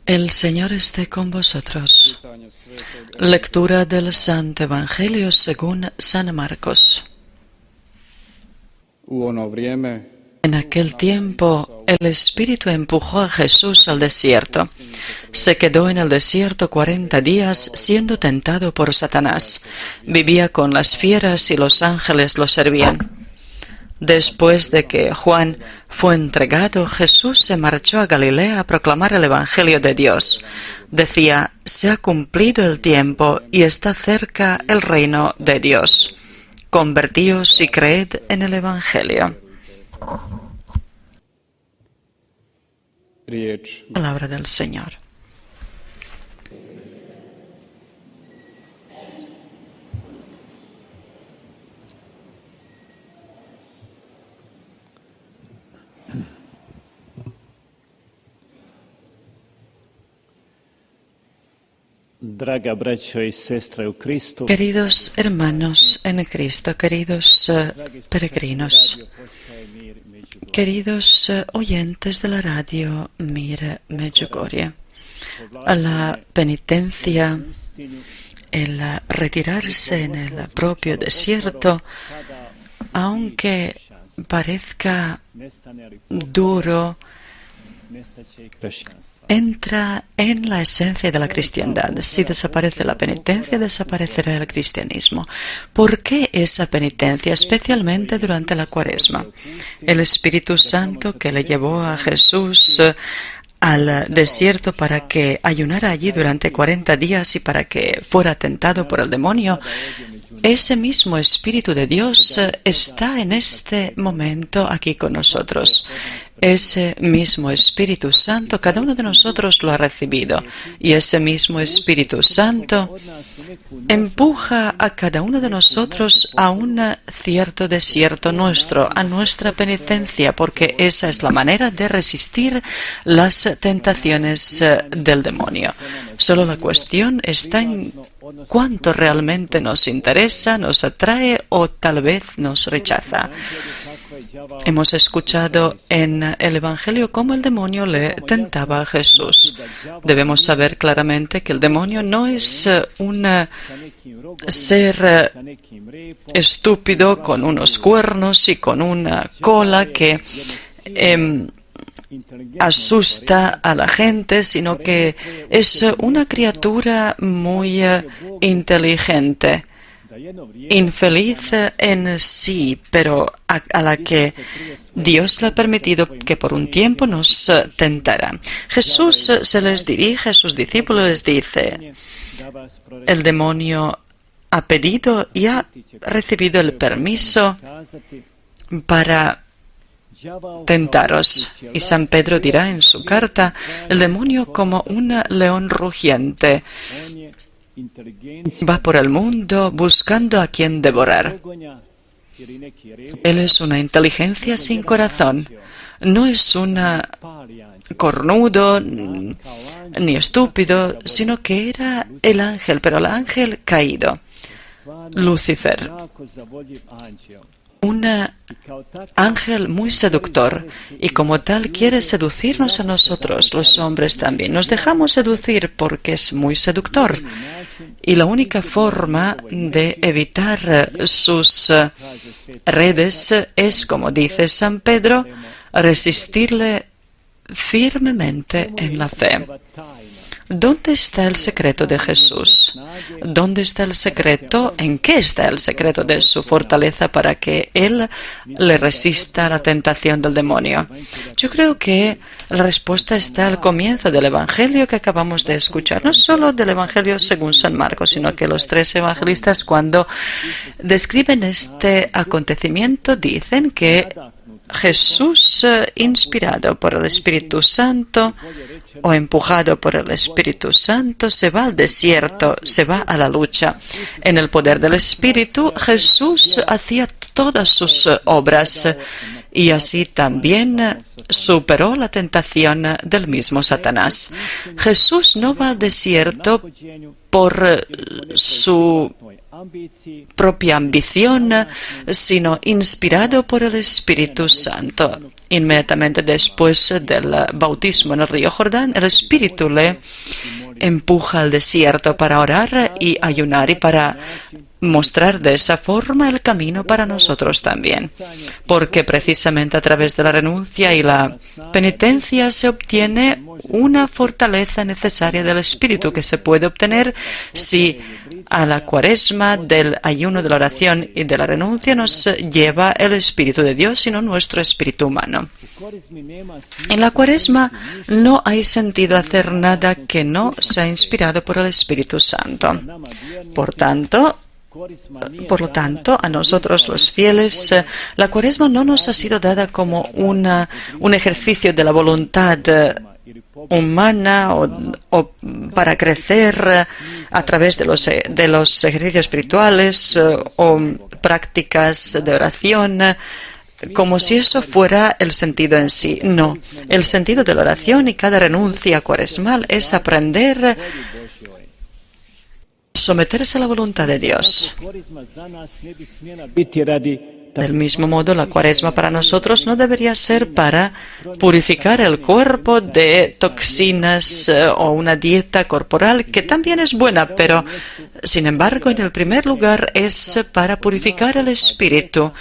El Señor esté con vosotros. Lectura del Santo Evangelio según San Marcos. En aquel tiempo, el Espíritu empujó a Jesús al desierto. Se quedó en el desierto 40 días siendo tentado por Satanás. Vivía con las fieras y los ángeles lo servían. Después de que Juan fue entregado, Jesús se marchó a Galilea a proclamar el Evangelio de Dios. Decía: se ha cumplido el tiempo y está cerca el reino de Dios. Convertíos y creed en el Evangelio. Palabra del Señor. Queridos hermanos en Cristo, queridos peregrinos, queridos oyentes de la radio Mir Medjugorje, la penitencia, el retirarse en el propio desierto, aunque parezca duro, entra en la esencia de la cristiandad. Si desaparece la penitencia, desaparecerá el cristianismo. ¿Por qué esa penitencia, especialmente durante la Cuaresma? El Espíritu Santo que le llevó a Jesús al desierto para que ayunara allí durante 40 días y para que fuera tentado por el demonio, ese mismo Espíritu de Dios está en este momento aquí con nosotros. Ese mismo Espíritu Santo, cada uno de nosotros lo ha recibido, y ese mismo Espíritu Santo empuja a cada uno de nosotros a un cierto desierto nuestro, a nuestra penitencia, porque esa es la manera de resistir las tentaciones del demonio. Solo la cuestión está en cuánto realmente nos interesa, nos atrae o tal vez nos rechaza. Hemos escuchado en el Evangelio cómo el demonio le tentaba a Jesús. Debemos saber claramente que el demonio no es un ser estúpido con unos cuernos y con una cola que asusta a la gente, sino que es una criatura muy inteligente, infeliz en sí, pero a la que Dios le ha permitido que por un tiempo nos tentara. Jesús se les dirige a sus discípulos y les dice: el demonio ha pedido y ha recibido el permiso para tentaros. Y San Pedro dirá en su carta: el demonio, como un león rugiente, va por el mundo buscando a quien devorar. Él es una inteligencia sin corazón. No es un cornudo ni estúpido, sino que era el ángel, pero el ángel caído, Lucifer. Un ángel muy seductor, y como tal quiere seducirnos a nosotros, los hombres también. Nos dejamos seducir porque es muy seductor, y la única forma de evitar sus redes es, como dice San Pedro, resistirle firmemente en la fe. ¿Dónde está el secreto de Jesús? ¿Dónde está el secreto? ¿En qué está el secreto de su fortaleza para que Él le resista a la tentación del demonio? Yo creo que la respuesta está al comienzo del Evangelio que acabamos de escuchar. No solo del Evangelio según San Marcos, sino que los tres evangelistas, cuando describen este acontecimiento, dicen que Jesús, inspirado por el Espíritu Santo o empujado por el Espíritu Santo, se va al desierto, se va a la lucha. En el poder del Espíritu, Jesús hacía todas sus obras y así también superó la tentación del mismo Satanás. Jesús no va al desierto por su propia ambición, sino inspirado por el Espíritu Santo. inmediatamente después del bautismo en el río Jordán, el Espíritu le empuja al desierto para orar y ayunar y para mostrar de esa forma el camino para nosotros también, porque precisamente a través de la renuncia y la penitencia se obtiene una fortaleza necesaria del Espíritu que se puede obtener si a la cuaresma del ayuno, de la oración y de la renuncia nos lleva el Espíritu de Dios y no nuestro espíritu humano. En la cuaresma no hay sentido hacer nada que no sea inspirado por el Espíritu Santo. Por lo tanto, a nosotros los fieles, la cuaresma no nos ha sido dada como un ejercicio de la voluntad humana o para crecer a través de los ejercicios espirituales o prácticas de oración, como si eso fuera el sentido en sí. No, el sentido de la oración y cada renuncia cuaresmal es aprender someterse a la voluntad de Dios. Del mismo modo, la cuaresma para nosotros no debería ser para purificar el cuerpo de toxinas o una dieta corporal, que también es buena, pero, sin embargo, en el primer lugar es para purificar el espíritu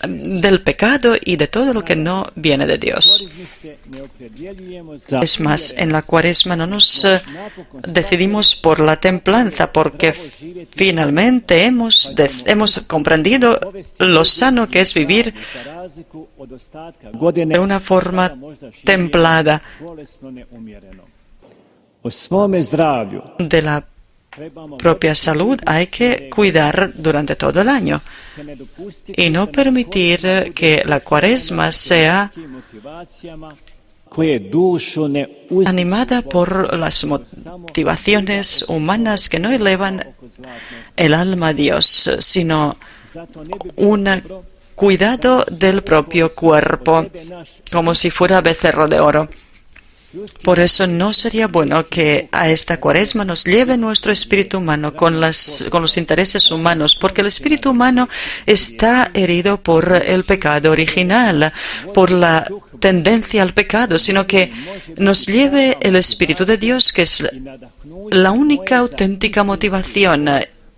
del pecado y de todo lo que no viene de Dios. Es más, en la cuaresma no nos decidimos por la templanza, porque finalmente hemos comprendido lo sano que es vivir de una forma templada. De la propia salud hay que cuidar durante todo el año y no permitir que la cuaresma sea animada por las motivaciones humanas que no elevan el alma a Dios, sino un cuidado del propio cuerpo, como si fuera becerro de oro. Por eso no sería bueno que a esta cuaresma nos lleve nuestro espíritu humano con los intereses humanos, porque el espíritu humano está herido por el pecado original, por la tendencia al pecado, sino que nos lleve el Espíritu de Dios, que es la única auténtica motivación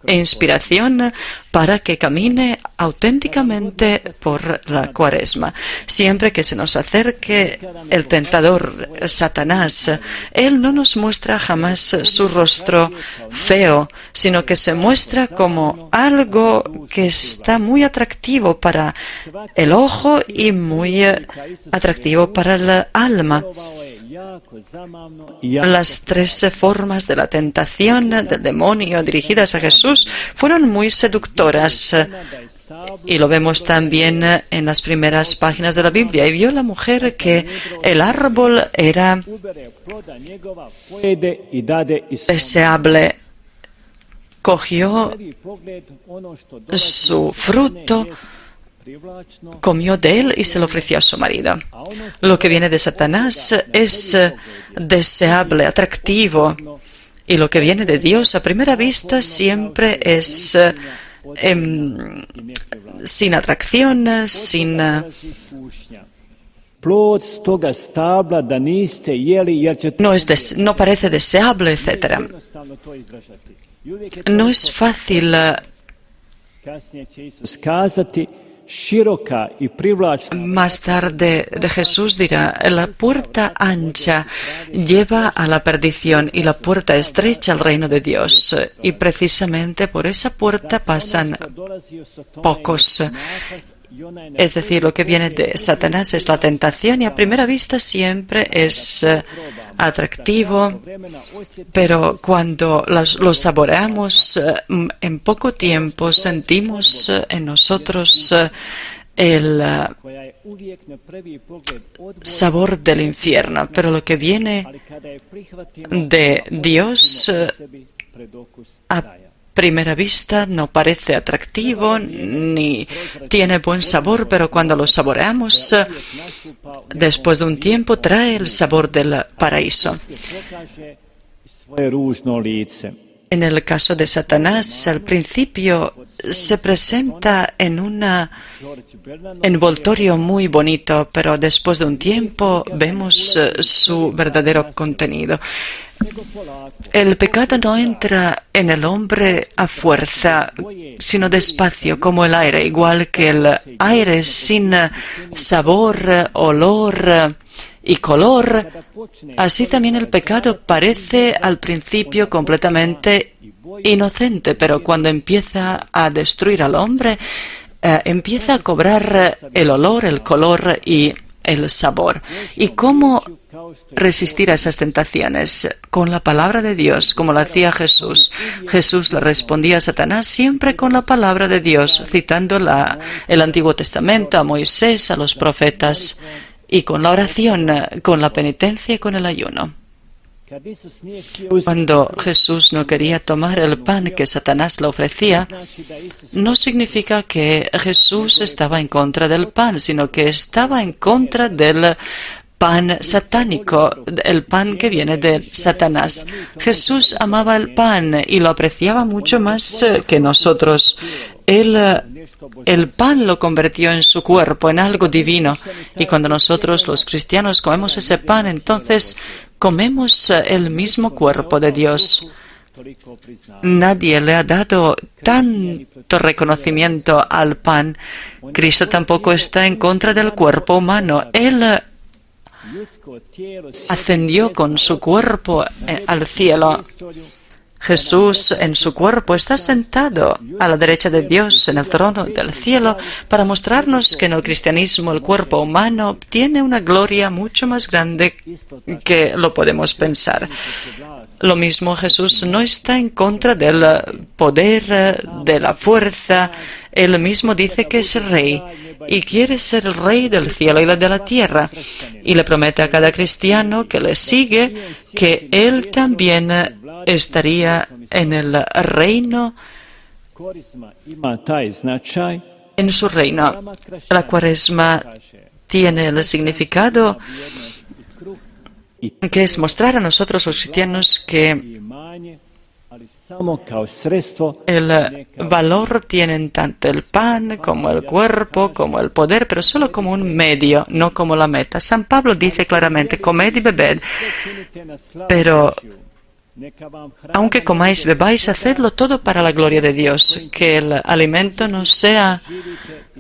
e inspiración para que camine auténticamente por la cuaresma. Siempre que se nos acerque el tentador, Satanás, él no nos muestra jamás su rostro feo, sino que se muestra como algo que está muy atractivo para el ojo y muy atractivo para el alma. Las 13 formas de la tentación del demonio dirigidas a Jesús fueron muy seductoras, y lo vemos también en las primeras páginas de la Biblia. Y vio la mujer que el árbol era deseable, cogió su fruto, comió de él y se lo ofreció a su marido. Lo que viene de Satanás es deseable, atractivo, y lo que viene de Dios a primera vista siempre es sin atracción, sin... No parece deseable, etc. No es fácil. Más tarde de Jesús dirá: la puerta ancha lleva a la perdición y la puerta estrecha al reino de Dios, y precisamente por esa puerta pasan pocos. Es decir, lo que viene de Satanás es la tentación, y a primera vista siempre es atractivo, pero cuando lo saboreamos, en poco tiempo sentimos en nosotros el sabor del infierno. Pero lo que viene de Dios a primera vista no parece atractivo ni tiene buen sabor, pero cuando lo saboreamos, después de un tiempo trae el sabor del paraíso. En el caso de Satanás, al principio se presenta en un envoltorio muy bonito, pero después de un tiempo vemos su verdadero contenido. El pecado no entra en el hombre a fuerza, sino despacio, como el aire, igual que el aire sin sabor, olor y color. Así también el pecado parece al principio completamente inocente, pero cuando empieza a destruir al hombre, empieza a cobrar el olor, el color y el sabor. ¿Y cómo resistir a esas tentaciones? Con la palabra de Dios, como lo hacía Jesús. Jesús le respondía a Satanás siempre con la palabra de Dios, citando el Antiguo Testamento, a Moisés, a los profetas, y con la oración, con la penitencia y con el ayuno. Cuando Jesús no quería tomar el pan que Satanás le ofrecía, no significa que Jesús estaba en contra del pan, sino que estaba en contra del pan satánico, el pan que viene de Satanás. Jesús amaba el pan y lo apreciaba mucho más que nosotros. El pan lo convirtió en su cuerpo, en algo divino. Y cuando nosotros, los cristianos, comemos ese pan, entonces comemos el mismo cuerpo de Dios. Nadie le ha dado tanto reconocimiento al pan. Cristo tampoco está en contra del cuerpo humano. Él ascendió con su cuerpo al cielo. Jesús en su cuerpo está sentado a la derecha de Dios en el trono del cielo para mostrarnos que en el cristianismo el cuerpo humano tiene una gloria mucho más grande que lo podemos pensar. Lo mismo, Jesús no está en contra del poder, de la fuerza. Él mismo dice que es rey y quiere ser el rey del cielo y de la tierra. Y le promete a cada cristiano que le sigue que él también estaría en el reino, en su reino. La Cuaresma tiene el significado que es mostrar a nosotros los cristianos que el valor tienen tanto el pan como el cuerpo, como el poder, pero solo como un medio, no como la meta. San Pablo dice claramente, comed y bebed, pero aunque comáis y bebáis, hacedlo todo para la gloria de Dios, que el alimento no sea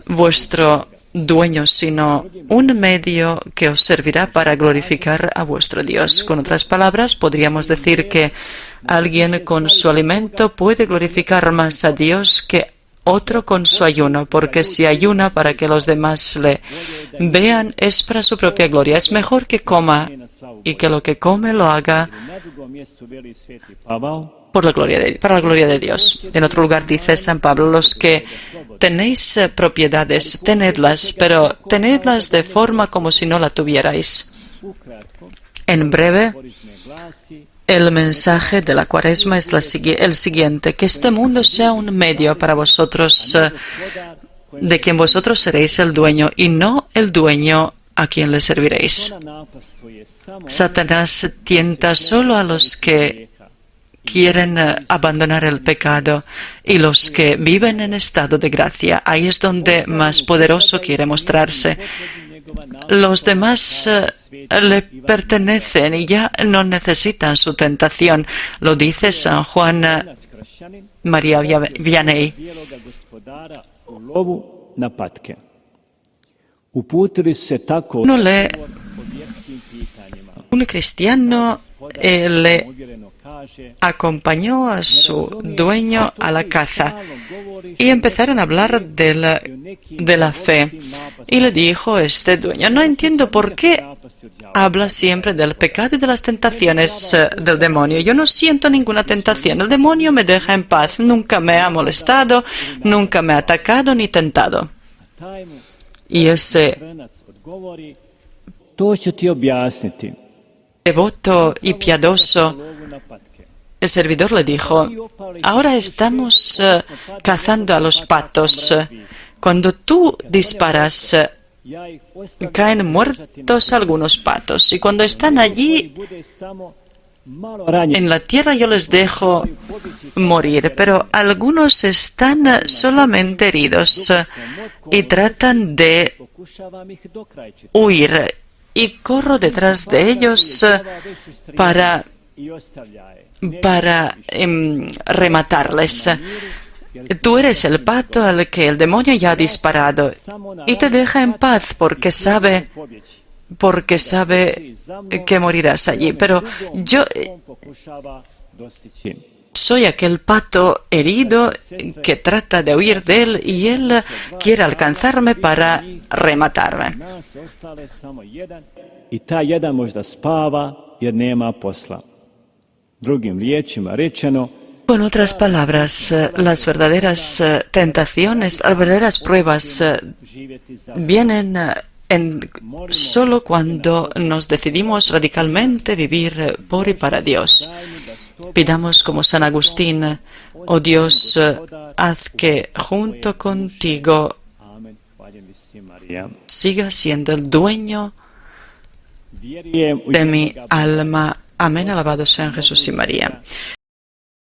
vuestro dueño, sino un medio que os servirá para glorificar a vuestro Dios. Con otras palabras, podríamos decir que alguien con su alimento puede glorificar más a Dios que otro con su ayuno, porque si ayuna para que los demás le vean, es para su propia gloria. Es mejor que coma y que lo que come lo haga para la gloria de Dios. En otro lugar dice San Pablo, los que tenéis propiedades, tenedlas, pero tenedlas de forma como si no la tuvierais. En breve, el mensaje de la Cuaresma es el siguiente, que este mundo sea un medio para vosotros, de quien vosotros seréis el dueño, y no el dueño a quien le serviréis. Satanás tienta solo a los que quieren abandonar el pecado y los que viven en estado de gracia. Ahí es donde más poderoso quiere mostrarse. Los demás le pertenecen y ya no necesitan su tentación. Lo dice San Juan María Vianney. Un cristiano le acompañó a su dueño a la caza y empezaron a hablar de la fe. Y le dijo este dueño, no entiendo por qué habla siempre del pecado y de las tentaciones del demonio. Yo no siento ninguna tentación. El demonio me deja en paz. Nunca me ha molestado, nunca me ha atacado ni tentado. Y ese devoto y piadoso el servidor le dijo, ahora estamos cazando a los patos. Cuando tú disparas, caen muertos algunos patos. Y cuando están allí, En la tierra yo les dejo morir, pero algunos están solamente heridos y tratan de huir. Y corro detrás de ellos para rematarles. Tú eres el pato al que el demonio ya ha disparado y te deja en paz porque sabe que morirás allí. Pero yo soy aquel pato herido que trata de huir de él y él quiere alcanzarme para rematarme. I taj jedan možda spava jer nema posla. Drugim riječima rečeno, Con otras palabras, las verdaderas tentaciones, las verdaderas pruebas vienen solo cuando nos decidimos radicalmente vivir por y para Dios. Pidamos como San Agustín: oh Dios, haz que junto contigo siga siendo el dueño de mi alma. Amén, alabado sean Jesús y María.